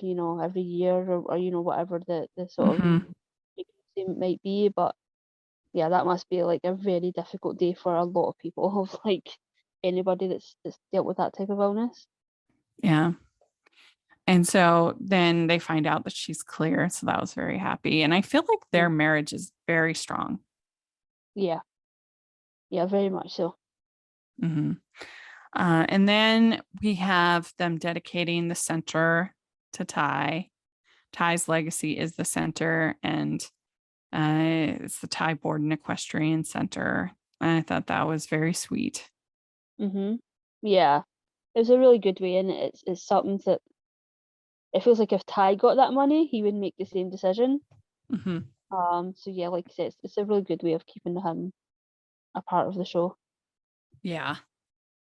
B: every year, or whatever the sort of
A: Mm-hmm.
B: frequency might be. But yeah, that must be like a very difficult day for a lot of people, of like anybody that's dealt with that type of illness.
A: Yeah. And so then they find out that she's clear. So that was very happy. And I feel like their
B: Mm.
A: marriage is very strong.
B: Yeah, yeah, very much so.
A: Mm-hmm. And then we have them dedicating the center to Ty. Ty's legacy is the center, and it's the Ty Borden Equestrian Center. And I thought that was very sweet.
B: Yeah, it was a really good way, and it's something that it feels like if Ty got that money, he would make the same decision.
A: Mm-hmm.
B: So yeah, like I said, it's a really good way of keeping him a part of the show.
A: Yeah.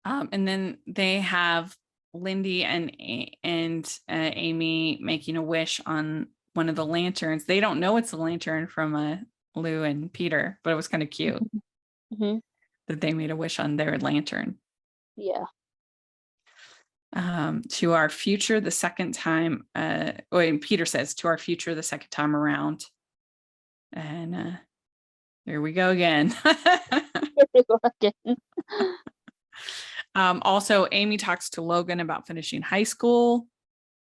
A: And then they have Lindy and Amy making a wish on one of the lanterns. They don't know it's a lantern from Lou and Peter, but it was kind of cute
B: Hmm.
A: that they made a wish on their lantern.
B: Yeah.
A: To our future the second time. And Peter says, to our future the second time around. And here we go again.
B: Here we go again.
A: Also, Amy talks to Logan about finishing high school.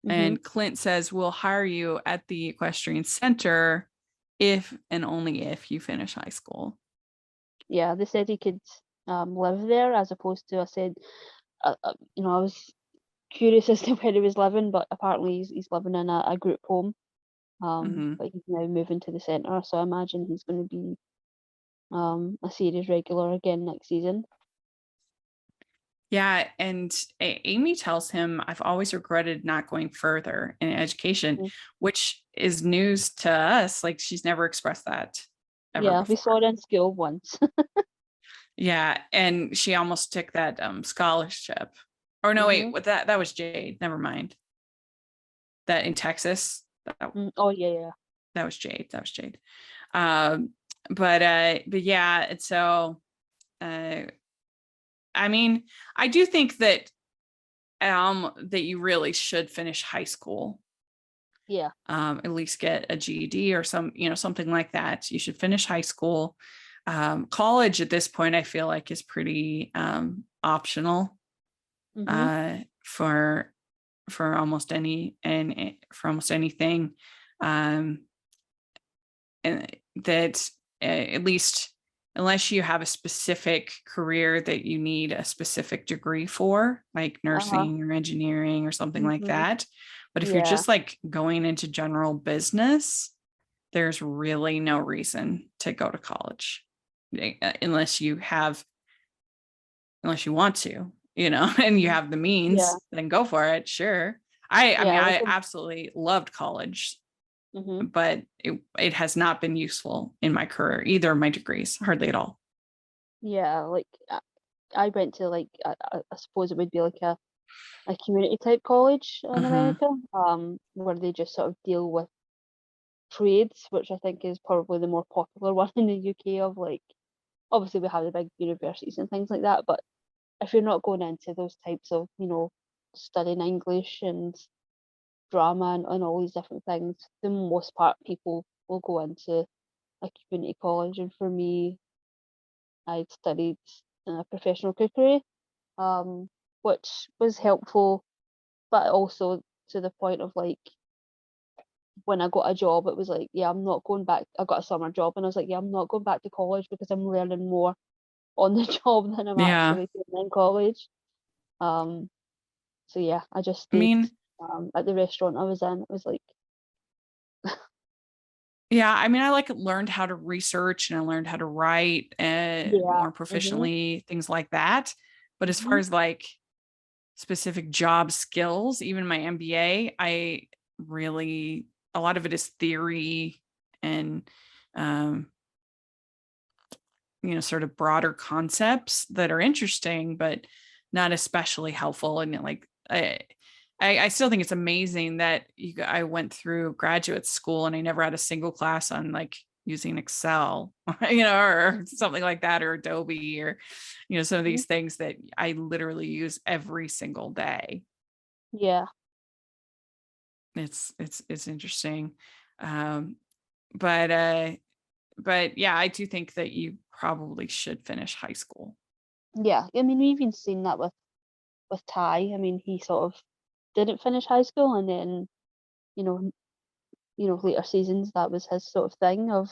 B: Hmm.
A: And Clint says, we'll hire you at the equestrian center if and only if you finish high school.
B: Yeah, they said he could live there, as opposed to, I said, I was curious as to where he was living, but apparently he's living in a group home.
A: Hmm.
B: But he's now moving to the centre, so I imagine he's going to be a series regular again next season.
A: Yeah, and Amy tells him, "I've always regretted not going further in education,"
B: Mhm.
A: which is news to us. Like she's never expressed that ever
B: Yeah, we saw
A: before.
B: it in school once.
A: Yeah, and she almost took that scholarship. Or no, wait,
B: hmm
A: what that was Jade. Never mind. That in Texas.
B: Oh yeah, yeah.
A: That was Jade. That was Jade. Um, but yeah, and so uh I mean, I do think that you really should finish high school.
B: Yeah.
A: At least get a GED or something like that. You should finish high school. College at this point, I feel like is pretty optional
B: hmm
A: uh, for almost almost anything, um, and that at least unless you have a specific career that you need a specific degree for, like
B: Uh-huh.
A: nursing or engineering or something like
B: hmm
A: that. But if you're
B: Yeah.
A: just like going into general business, there's really no reason to go to college unless you want to, and you
B: Mhm.
A: have the
B: Yeah.
A: means, then go for it. Sure. I mean,
B: Yeah.
A: I absolutely loved college,
B: hmm
A: but it has not been useful in my career, either of my degrees, hardly at all.
B: Yeah. Like I went to like I suppose it would be like a community type college in
A: Uh-huh.
B: America, where they just sort of deal with trades, which I think is probably the more popular one in the UK. Of like, obviously we have the big universities and things like that, but if you're not going into those types of, studying English and drama and all these different things, the most part people will go into a community college. And for me, I'd studied professional cookery, um, which was helpful, but also to the point of like when I got a job, it was like, yeah, I'm not going back. I got a summer job, and I was like, yeah, I'm not going back to college because I'm learning more on the job than I'm
A: Yeah.
B: actually doing in college. Um, so yeah, I just
A: I
B: stayed
A: mean,
B: at the restaurant I was in. It was like,
A: yeah, I mean, I like learned how to research and I learned how to write
B: yeah,
A: more
B: mhm,
A: proficiently, things like that. But as far
B: mhm,
A: as like specific job skills, even my MBA, I really, a lot of it is theory and, um, sort of broader concepts that are interesting, but not especially helpful. And like, I still think it's amazing that I went through graduate school and I never had a single class on like using Excel, or something like that, or Adobe, or some of
B: mhm,
A: these things that I literally use every single day.
B: yeah,
A: It's interesting, um, but yeah, I do think that you probably should finish high school.
B: yeah. I mean, we've even seen that with Ty. I mean, he sort of didn't finish high school, and then you know, later seasons that was his sort of thing of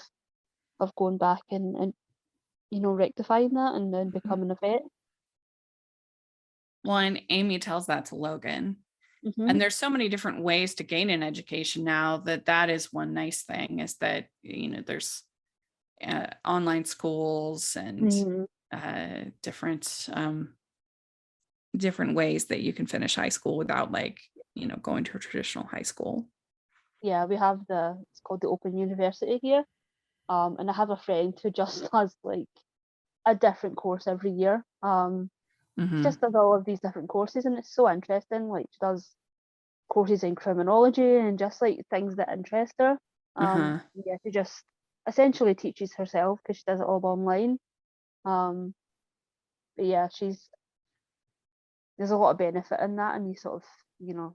B: going back and rectifying that and then
A: Mhm.
B: becoming a vet.
A: Well, and Amy tells that to Logan.
B: Mhm,
A: And there's so many different ways to gain an education now that is one nice thing is that, there's online schools and
B: mhm.
A: different different ways that you can finish high school without like, going to a traditional high school.
B: Yeah, we have it's called the Open University here. And I have a friend who just does like a different course every year. She
A: Hmm.
B: just does all of these different courses, and it's so interesting. Like she does courses in criminology and just like things that interest her.
A: Uh-huh.
B: Yeah, she just essentially teaches herself because she does it all online. Um, but yeah, there's a lot of benefit in that, and you sort of, you know,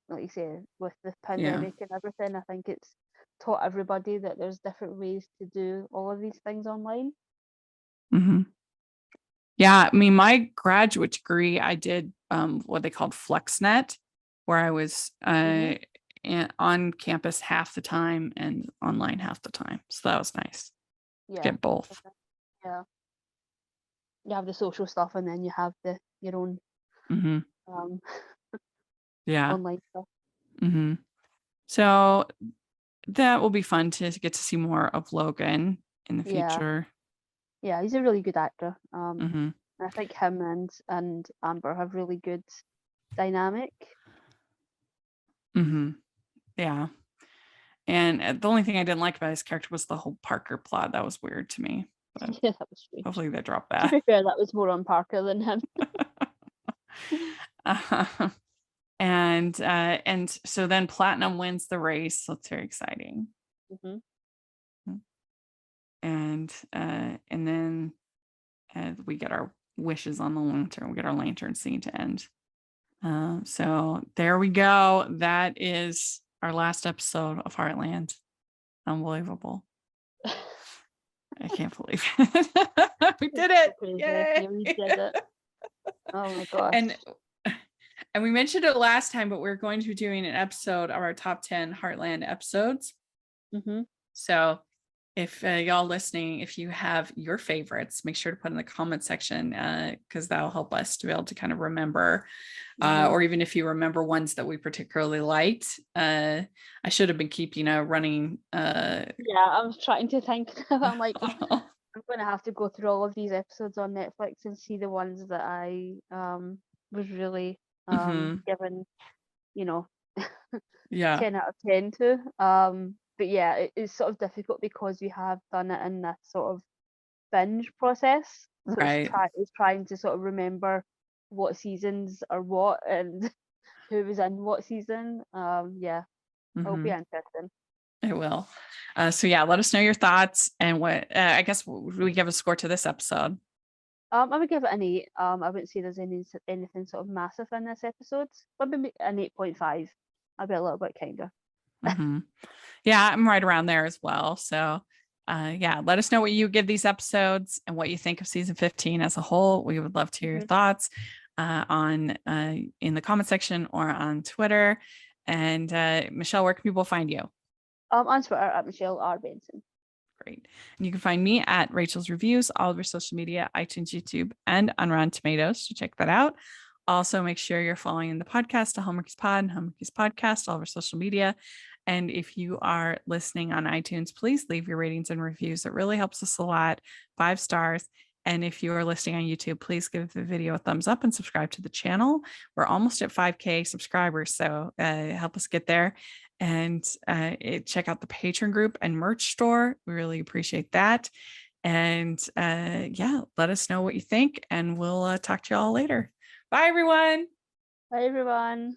B: like you say, with the
A: Yeah.
B: pandemic and everything, I think it's taught everybody that there's different ways to do all of these things online.
A: Hmm. Yeah, I mean, my graduate degree, I did what they called FlexNet, where I was
B: hmm
A: on campus half the time and online half the time. So that was nice to
B: Yeah.
A: get both.
B: Okay. Yeah. You have the social stuff and then you have your own
A: Hmm.
B: um
A: Yeah.
B: online stuff.
A: Mm-hmm. So that will be fun to get to see more of Logan in the
B: Yeah.
A: future.
B: Yeah, he's a really good actor.
A: Mm-hmm.
B: I think him and Amber have really good dynamic.
A: Mm-hmm. Yeah. And the only thing I didn't like about his character was the whole Parker plot. That was weird to me. But
B: Yeah, that was strange.
A: hopefully they drop
B: To
A: that.
B: be fair, that was more on Parker than him.
A: And so then Platinum wins the race. So it's very exciting.
B: Hmm.
A: And then we get our wishes on the lantern. We get our lantern scene to end. So there we go. That is our last episode of Heartland. Unbelievable. I can't believe it. We did it.
B: Crazy.
A: Yay.
B: Yeah, we did it. Oh my gosh.
A: And we mentioned it last time, but we're going to be doing an episode of our top 10 Heartland episodes.
B: Mm-hmm.
A: So if y'all listening, if you have your favorites, make sure to put in the comment section because that'll help us to be able to kind of remember. Or even if you remember ones that we particularly liked. I should have been keeping a running.
B: Yeah, I was trying to think. I'm like, I'm going to have to go through all of these episodes on Netflix and see the ones that I was really given,
A: Yeah.
B: 10 out of 10 to. But yeah, it's sort of difficult because we have done it in this sort of binge process. So
A: Right.
B: it's trying to sort of remember what seasons are what and who was in what season. Yeah, it'll be interesting.
A: It will. So yeah, let us know your thoughts and what I guess we give a score to this episode.
B: I would give it an 8. I wouldn't say there's anything sort of massive in this episode. Maybe an 8.5. I'll be a little bit kinder.
A: Yeah, I'm right around there as well. So yeah, let us know what you give these episodes and what you think of season 15 as a whole. We would love to hear your thoughts on in the comment section or on Twitter. And Michelle, where can people find you?
B: On Twitter at Michelle R. Benson.
A: Great. And you can find me at Rachel's Reviews, all over social media, iTunes, YouTube, and on Rotten Tomatoes. So check that out. Also, make sure you're following the podcast, the Hallmarkies Pod and Hallmarkies Podcast, all over social media. And if you are listening on iTunes, please leave your ratings and reviews. It really helps us a lot. 5 stars. And if you are listening on YouTube, please give the video a thumbs up and subscribe to the channel. We're almost at 5K subscribers, so help us get there. And check out the Patreon group and merch store. We really appreciate that. And yeah, let us know what you think, and we'll talk to you all later. Bye, everyone.
B: Bye, everyone.